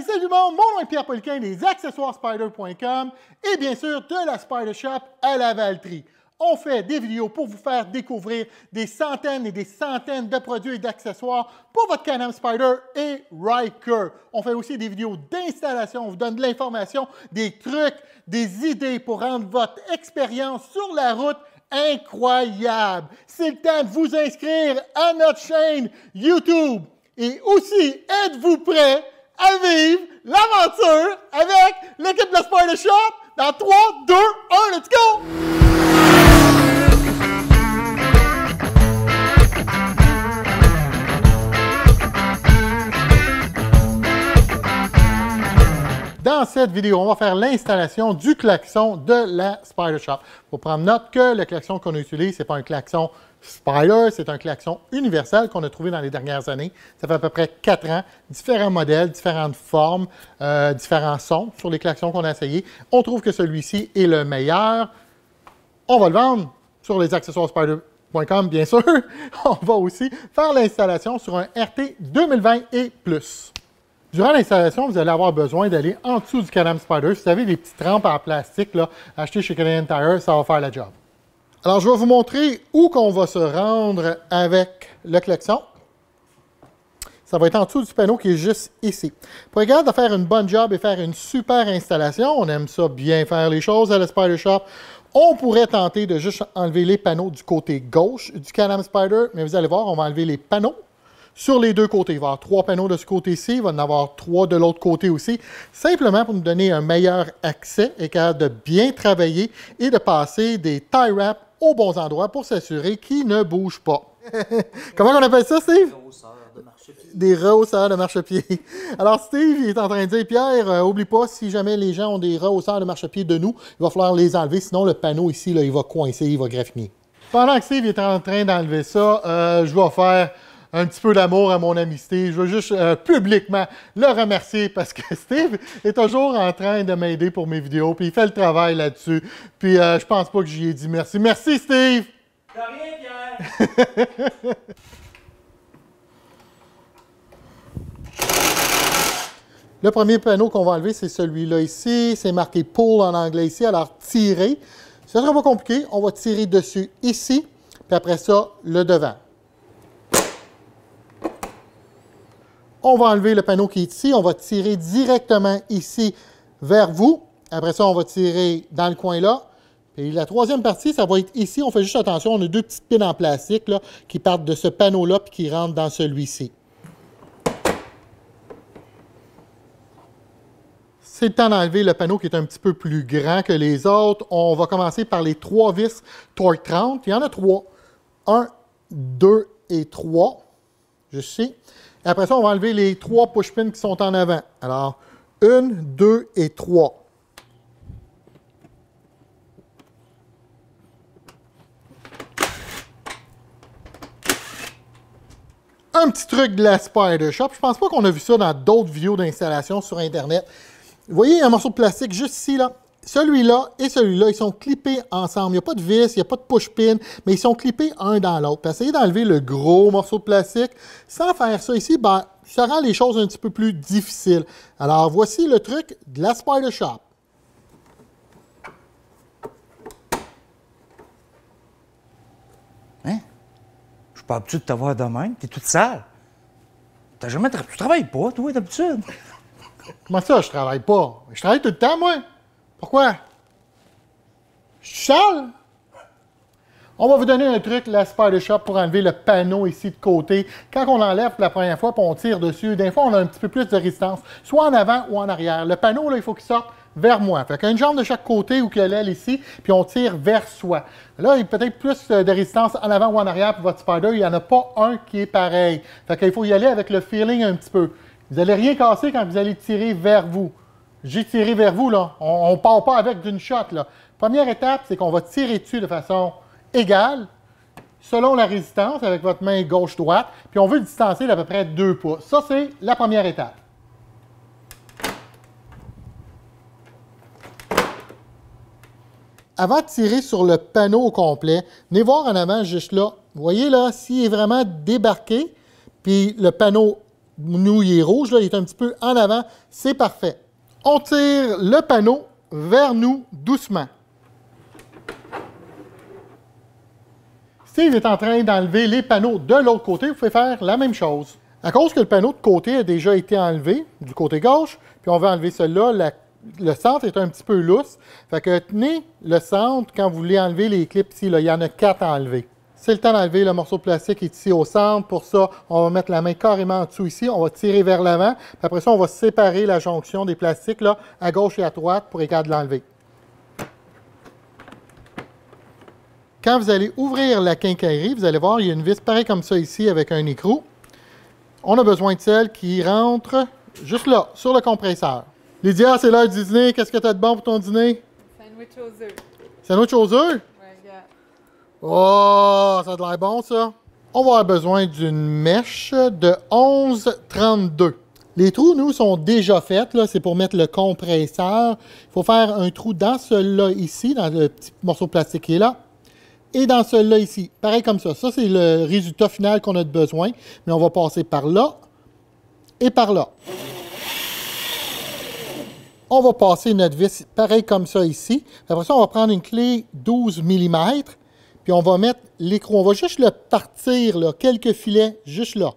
Hey, salut tout le monde, mon nom est Pierre Poliquin des accessoirespider.com et bien sûr de la Spider Shop à Lavaltrie. On fait des vidéos pour vous faire découvrir des centaines et des centaines de produits et d'accessoires pour votre Can-Am Spyder et Ryker. On fait aussi des vidéos d'installation, on vous donne de l'information, des trucs, des idées pour rendre votre expérience sur la route incroyable. C'est le temps de vous inscrire à notre chaîne YouTube. Et aussi, êtes-vous prêts à vivre l'aventure avec l'équipe de la Spider Shop dans 3, 2, 1, let's go! Dans cette vidéo, on va faire l'installation du klaxon de la Spider Shop. Il faut prendre note que le klaxon qu'on utilise, ce n'est pas un klaxon Spider, c'est un klaxon universel qu'on a trouvé dans les dernières années. Ça fait à peu près 4 ans, différents modèles, différentes formes, différents sons sur les klaxons qu'on a essayés. On trouve que celui-ci est le meilleur. On va le vendre sur les accessoirespider.com, bien sûr. On va aussi faire l'installation sur un RT 2020 et plus. Durant l'installation, vous allez avoir besoin d'aller en dessous du Can-Am Spyder. Si vous avez des petites rampes en plastique là, achetées chez Canadian Tire, ça va faire la job. Alors, je vais vous montrer où qu'on va se rendre avec le klaxon. Ça va être en dessous du panneau qui est juste ici. Pour être capable de faire une bonne job et faire une super installation, on aime ça bien faire les choses à la Spider Shop. On pourrait tenter de juste enlever les panneaux du côté gauche du Can-Am Spyder, mais vous allez voir, on va enlever les panneaux sur les deux côtés. Il va y avoir 3 panneaux de ce côté-ci, il va y en avoir 3 de l'autre côté aussi, simplement pour nous donner un meilleur accès et capable de bien travailler et de passer des tie wraps aux bons endroits pour s'assurer qu'ils ne bougent pas. Comment on appelle ça, Steve? Des rehausseurs de marchepied. Alors, Steve, il est en train de dire, Pierre, oublie pas, si jamais les gens ont des rehausseurs de marchepied de nous, il va falloir les enlever, sinon le panneau ici, là, il va coincer, il va graffiner. Pendant que Steve est en train d'enlever ça, je vais faire un petit peu d'amour à mon amitié. Je veux juste publiquement le remercier parce que Steve est toujours en train de m'aider pour mes vidéos, puis il fait le travail là-dessus. Puis je pense pas que j'y ai dit merci. Merci, Steve! De rien, Pierre! Le premier panneau qu'on va enlever, c'est celui-là ici. C'est marqué « Pull » en anglais ici. Alors, tirer. Ce sera pas compliqué. On va tirer dessus ici, puis après ça, le devant. On va enlever le panneau qui est ici. On va tirer directement ici vers vous. Après ça, on va tirer dans le coin là. Et la troisième partie, ça va être ici. On fait juste attention. On a 2 petites pins en plastique là, qui partent de ce panneau-là puis qui rentrent dans celui-ci. C'est le temps d'enlever le panneau qui est un petit peu plus grand que les autres. On va commencer par les 3 vis Torque 30. Il y en a 3. 1, 2 et 3. Juste ici. Après ça, on va enlever les 3 push-pins qui sont en avant. Alors, 1, 2 et 3. Un petit truc de la Spider Shop. Je pense pas qu'on a vu ça dans d'autres vidéos d'installation sur Internet. Vous voyez un morceau de plastique juste ici, là. Celui-là et celui-là, ils sont clippés ensemble. Il n'y a pas de vis, il n'y a pas de push-pin, mais ils sont clippés un dans l'autre. Essayez d'enlever le gros morceau de plastique. Sans faire ça ici, ben, ça rend les choses un petit peu plus difficiles. Alors, voici le truc de la Spider Shop. Hein? Je suis pas habitué de t'avoir de même. T'es toute sale. Tu travailles pas, toi, d'habitude. Comment ça, je travaille pas? Je travaille tout le temps, moi. Pourquoi? Je suis sale? On va vous donner un truc, la Spider Shop, pour enlever le panneau ici de côté. Quand on l'enlève pour la première fois et on tire dessus, des fois, on a un petit peu plus de résistance, soit en avant ou en arrière. Le panneau, là, il faut qu'il sorte vers moi. Fait qu'une jambe de chaque côté ou que l'aile ici, puis on tire vers soi. Là, il y a peut-être plus de résistance en avant ou en arrière pour votre Spider. Il n'y en a pas un qui est pareil. Fait qu'il faut y aller avec le feeling un petit peu. Vous n'allez rien casser quand vous allez tirer vers vous. J'ai tiré vers vous, là. On ne part pas avec d'une shot, là. Première étape, c'est qu'on va tirer dessus de façon égale, selon la résistance, avec votre main gauche-droite, puis on veut le distancer d'à peu près 2 pouces. Ça, c'est la première étape. Avant de tirer sur le panneau au complet, venez voir en avant, juste là. Vous voyez, là, s'il est vraiment débarqué, puis le panneau nous, il est rouge, là, il est un petit peu en avant. C'est parfait. On tire le panneau vers nous doucement. Steve est en train d'enlever les panneaux de l'autre côté. Vous pouvez faire la même chose. À cause que le panneau de côté a déjà été enlevé, du côté gauche, puis on va enlever celui-là, le centre est un petit peu lousse. Fait que tenez le centre quand vous voulez enlever les clips ici. Là, il y en a 4 à enlever. C'est le temps d'enlever le morceau de plastique qui est ici au centre. Pour ça, on va mettre la main carrément en dessous ici. On va tirer vers l'avant. Après ça, on va séparer la jonction des plastiques là, à gauche et à droite pour être capable de l'enlever. Quand vous allez ouvrir la quincaillerie, vous allez voir, il y a une vis pareille comme ça ici avec un écrou. On a besoin de celle qui rentre juste là, sur le compresseur. Lydia, c'est l'heure du dîner. Qu'est-ce que tu as de bon pour ton dîner? Sandwich aux œufs. Sandwich aux œufs? Ouais, regarde. Oh, ça a l'air bon, ça. On va avoir besoin d'une mèche de 11,32. Les trous, nous, sont déjà faits. C'est pour mettre le compresseur. Il faut faire un trou dans celui-là ici, dans le petit morceau de plastique qui est là. Et dans celui-là ici, pareil comme ça. Ça, c'est le résultat final qu'on a besoin. Mais on va passer par là et par là. On va passer notre vis pareil comme ça ici. Après ça, on va prendre une clé 12 mm. Puis on va mettre l'écrou. On va juste le partir, là, quelques filets, juste là.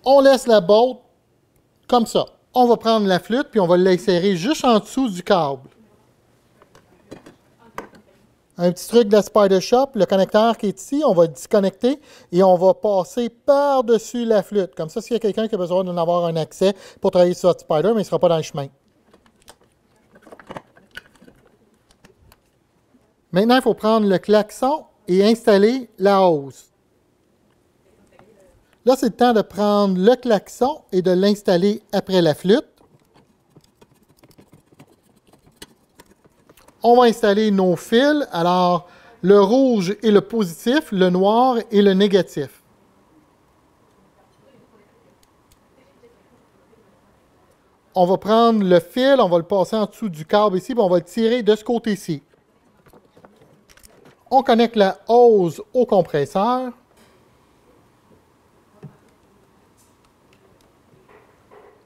On laisse la botte comme ça. On va prendre la flûte, puis on va l'insérer juste en dessous du câble. Un petit truc de la Spider Shop, le connecteur qui est ici, on va le disconnecter et on va passer par-dessus la flûte. Comme ça, s'il y a quelqu'un qui a besoin d'en avoir un accès pour travailler sur votre Spider, mais il ne sera pas dans le chemin. Maintenant, il faut prendre le klaxon et installer la hausse. Là, c'est le temps de prendre le klaxon et de l'installer après la flûte. On va installer nos fils. Alors, le rouge est le positif, le noir est le négatif. On va prendre le fil, on va le passer en dessous du câble ici, puis on va le tirer de ce côté-ci. On connecte la hose au compresseur.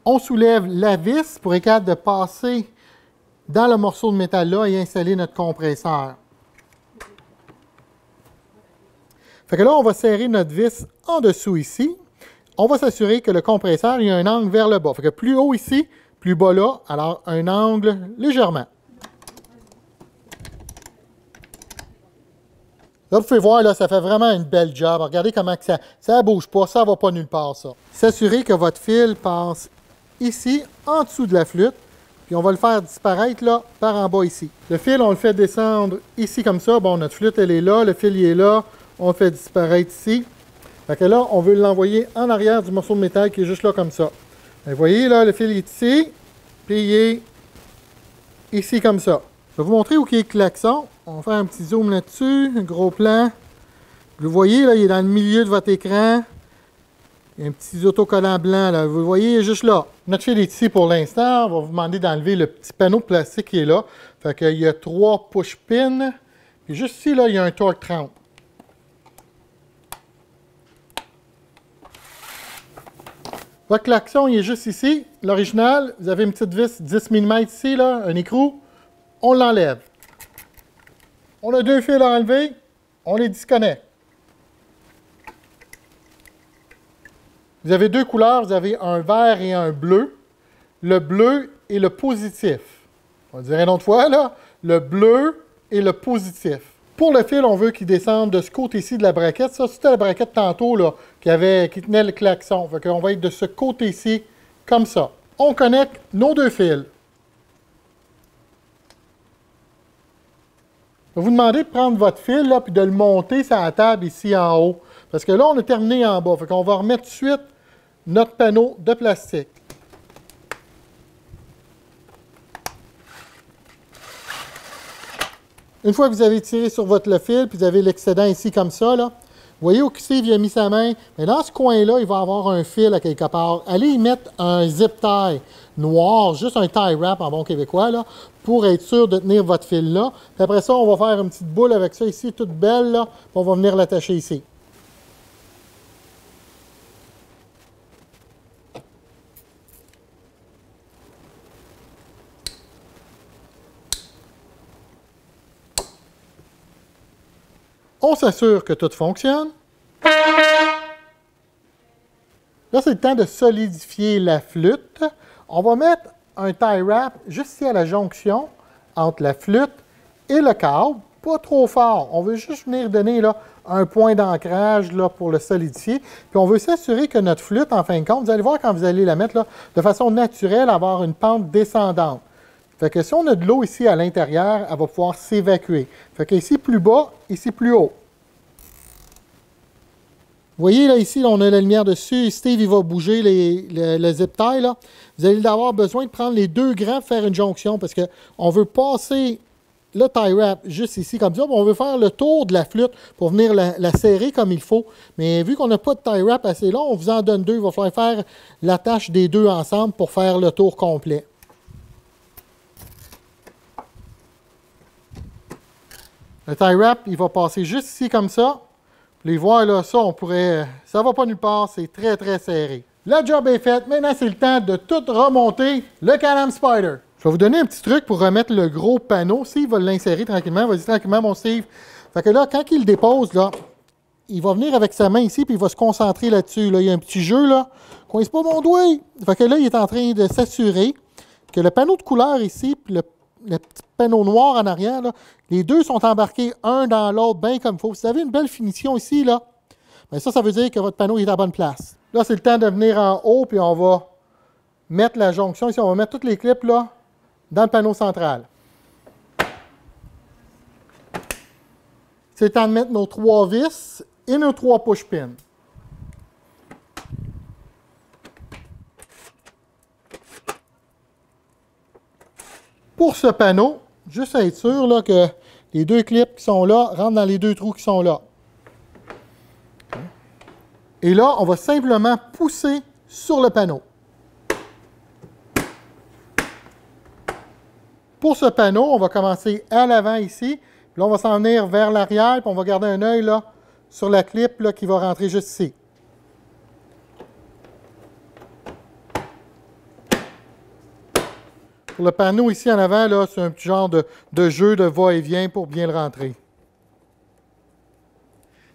On soulève la vis pour être capable de passer dans le morceau de métal là et installer notre compresseur. Fait que là, on va serrer notre vis en dessous ici. On va s'assurer que le compresseur il y a un angle vers le bas. Fait que plus haut ici, plus bas là, alors un angle légèrement. Là, vous pouvez voir, là, ça fait vraiment une belle job. Regardez comment que ça ne bouge pas, ça ne va pas nulle part, ça. S'assurer que votre fil passe ici, en dessous de la flûte. Puis on va le faire disparaître là, par en bas ici. Le fil, on le fait descendre ici comme ça. Bon, notre flûte, elle est là, le fil, il est là. On le fait disparaître ici. Fait que là, on veut l'envoyer en arrière du morceau de métal qui est juste là comme ça. Vous voyez, là, le fil est ici, puis il est ici comme ça. Je vais vous montrer où est le klaxon. On va faire un petit zoom là-dessus, un gros plan. Vous voyez, là, il est dans le milieu de votre écran. Il y a un petit autocollant blanc, là. Vous le voyez, il est juste là. Notre fil est ici pour l'instant. On va vous demander d'enlever le petit panneau de plastique qui est là. Fait qu'il y a 3 push pins. Puis juste ici, là, il y a un torque 30. Votre klaxon, il est juste ici. L'original, vous avez une petite vis 10 mm ici, là, un écrou. On l'enlève. On a 2 fils à enlever. On les disconnecte. Vous avez 2 couleurs, vous avez un vert et un bleu. Le bleu est le positif. On va dire une autre fois, là. Le bleu est le positif. Pour le fil, on veut qu'il descende de ce côté-ci de la braquette. Ça, c'était la braquette tantôt, là, qui tenait le klaxon. Fait qu'on va être de ce côté-ci, comme ça. On connecte nos 2 fils. Je vais vous demander de prendre votre fil, là, puis de le monter sur la table ici en haut. Parce que là, on a terminé en bas. Fait qu'on va remettre tout de suite notre panneau de plastique. Une fois que vous avez tiré sur votre fil, puis vous avez l'excédent ici comme ça, là, vous voyez où Steve a mis sa main? Mais dans ce coin-là, il va avoir un fil à quelque part. Allez y mettre un zip tie noir, juste un tie wrap en bon québécois, là, pour être sûr de tenir votre fil là. Puis après ça, on va faire une petite boule avec ça ici, toute belle, là, puis on va venir l'attacher ici. On s'assure que tout fonctionne. Là, c'est le temps de solidifier la flûte. On va mettre un tie wrap juste ici à la jonction entre la flûte et le câble. Pas trop fort. On veut juste venir donner là, un point d'ancrage pour le solidifier. Puis on veut s'assurer que notre flûte, en fin de compte, vous allez voir quand vous allez la mettre là, de façon naturelle, avoir une pente descendante. Fait que si on a de l'eau ici à l'intérieur, elle va pouvoir s'évacuer. Fait que ici plus bas, ici plus haut. Vous voyez, là, ici, là, on a la lumière dessus. Steve, il va bouger le zip tie. Là. Vous allez avoir besoin de prendre les deux grands pour faire une jonction parce qu'on veut passer le tie wrap juste ici, comme ça. On veut faire le tour de la flûte pour venir la serrer comme il faut. Mais vu qu'on n'a pas de tie wrap assez long, on vous en donne deux. Il va falloir faire l'attache des deux ensemble pour faire le tour complet. Le tie wrap, il va passer juste ici comme ça. Les voir là, ça, on pourrait. Ça va pas nulle part, c'est très, très serré. Le job est fait. Maintenant, c'est le temps de tout remonter le Can-Am Spyder. Je vais vous donner un petit truc pour remettre le gros panneau. Steve va l'insérer tranquillement. Vas-y tranquillement, mon Steve. Fait que là, quand il le dépose, là, il va venir avec sa main ici, puis il va se concentrer là-dessus. Là, il y a un petit jeu, là. Coince pas mon doigt. Fait que là, il est en train de s'assurer que le panneau de couleur ici, puis le petit panneau noir en arrière, là, les deux sont embarqués un dans l'autre, bien comme il faut. Si vous avez une belle finition ici, là, bien ça veut dire que votre panneau est à la bonne place. Là, c'est le temps de venir en haut, puis on va mettre la jonction ici. On va mettre toutes les clips là, dans le panneau central. C'est le temps de mettre nos 3 vis et nos 3 push-pins. Pour ce panneau, juste à être sûr là, que les deux clips qui sont là rentrent dans les deux trous qui sont là. Et là, on va simplement pousser sur le panneau. Pour ce panneau, on va commencer à l'avant ici. Puis là, on va s'en venir vers l'arrière, puis on va garder un œil là, sur la clip là, qui va rentrer juste ici. Pour le panneau ici en avant, là, c'est un petit genre de jeu de va-et-vient pour bien le rentrer.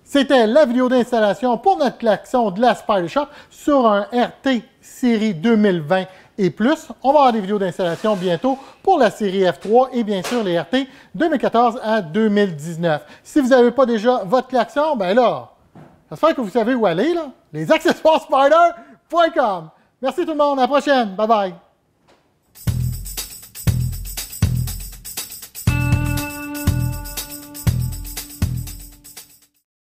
C'était la vidéo d'installation pour notre klaxon de la Spyder Shop sur un RT série 2020 et plus. On va avoir des vidéos d'installation bientôt pour la série F3 et bien sûr les RT 2014 à 2019. Si vous n'avez pas déjà votre klaxon, ben là, j'espère que vous savez où aller, là. Lesaccessoiresspyder.com. Merci tout le monde, à la prochaine. Bye bye.